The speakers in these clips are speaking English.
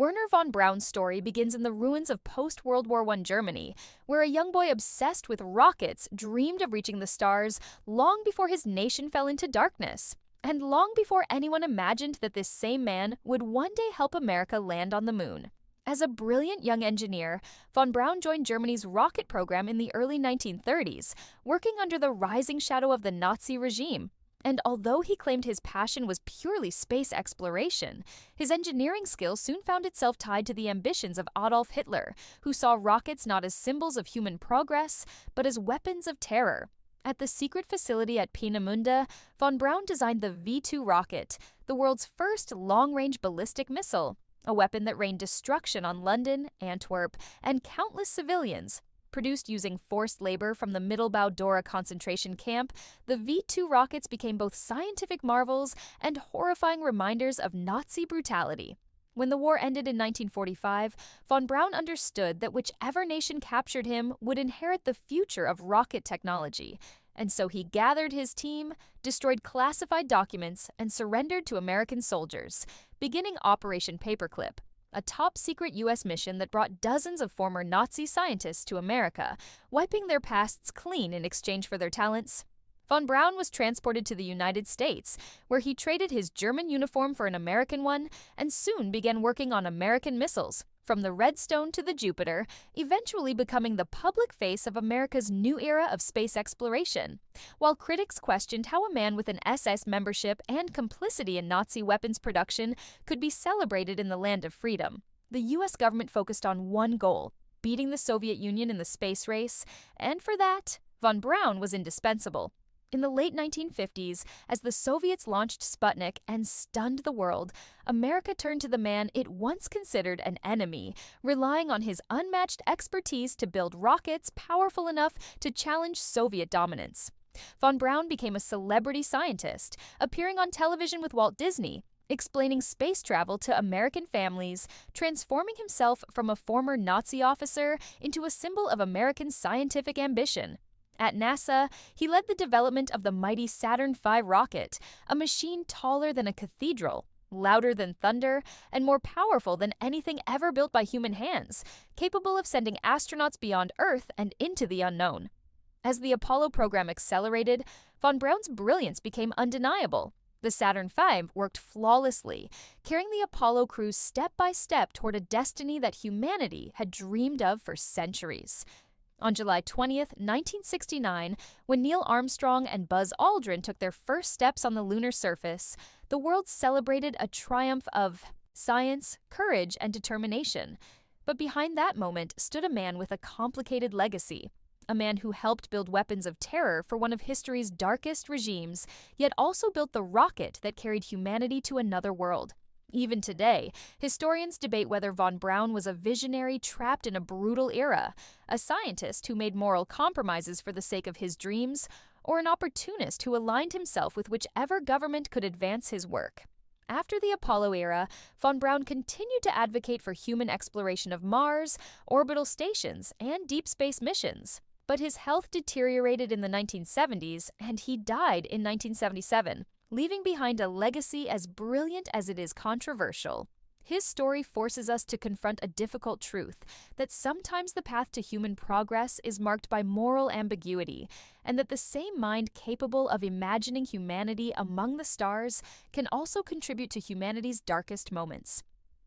Wernher von Braun's story begins in the ruins of post-World War I Germany, where a young boy obsessed with rockets dreamed of reaching the stars long before his nation fell into darkness, and long before anyone imagined that this same man would one day help America land on the moon. As a brilliant young engineer, von Braun joined Germany's rocket program in the early 1930s, working under the rising shadow of the Nazi regime. And although he claimed his passion was purely space exploration, his engineering skill soon found itself tied to the ambitions of Adolf Hitler, who saw rockets not as symbols of human progress, but as weapons of terror. At the secret facility at Peenemünde, von Braun designed the V-2 rocket, the world's first long-range ballistic missile, a weapon that rained destruction on London, Antwerp, and countless civilians. Produced using forced labor from the Mittelbau-Dora concentration camp, the V-2 rockets became both scientific marvels and horrifying reminders of Nazi brutality. When the war ended in 1945, von Braun understood that whichever nation captured him would inherit the future of rocket technology, and so he gathered his team, destroyed classified documents, and surrendered to American soldiers, beginning Operation Paperclip, a top-secret U.S. mission that brought dozens of former Nazi scientists to America, wiping their pasts clean in exchange for their talents. Von Braun was transported to the United States, where he traded his German uniform for an American one and soon began working on American missiles, from the Redstone to the Jupiter, eventually becoming the public face of America's new era of space exploration. While critics questioned how a man with an SS membership and complicity in Nazi weapons production could be celebrated in the land of freedom, the U.S. government focused on one goal: beating the Soviet Union in the space race, and for that, von Braun was indispensable. In the late 1950s, as the Soviets launched Sputnik and stunned the world, America turned to the man it once considered an enemy, relying on his unmatched expertise to build rockets powerful enough to challenge Soviet dominance. Von Braun became a celebrity scientist, appearing on television with Walt Disney, explaining space travel to American families, transforming himself from a former Nazi officer into a symbol of American scientific ambition. At NASA, he led the development of the mighty Saturn V rocket, a machine taller than a cathedral, louder than thunder, and more powerful than anything ever built by human hands, capable of sending astronauts beyond Earth and into the unknown. As the Apollo program accelerated, von Braun's brilliance became undeniable. The Saturn V worked flawlessly, carrying the Apollo crew step by step toward a destiny that humanity had dreamed of for centuries. On July 20th, 1969, when Neil Armstrong and Buzz Aldrin took their first steps on the lunar surface, the world celebrated a triumph of science, courage, and determination. But behind that moment stood a man with a complicated legacy, a man who helped build weapons of terror for one of history's darkest regimes, yet also built the rocket that carried humanity to another world. Even today, historians debate whether von Braun was a visionary trapped in a brutal era, a scientist who made moral compromises for the sake of his dreams, or an opportunist who aligned himself with whichever government could advance his work. After the Apollo era, von Braun continued to advocate for human exploration of Mars, orbital stations, and deep space missions. But his health deteriorated in the 1970s, and he died in 1977. Leaving behind a legacy as brilliant as it is controversial. His story forces us to confront a difficult truth, that sometimes the path to human progress is marked by moral ambiguity, and that the same mind capable of imagining humanity among the stars can also contribute to humanity's darkest moments.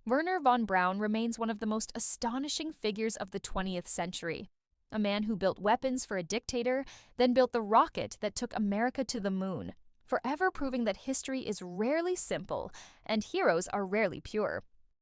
Wernher von Braun remains one of the most astonishing figures of the 20th century. A man who built weapons for a dictator, then built the rocket that took America to the moon, forever proving that history is rarely simple and heroes are rarely pure.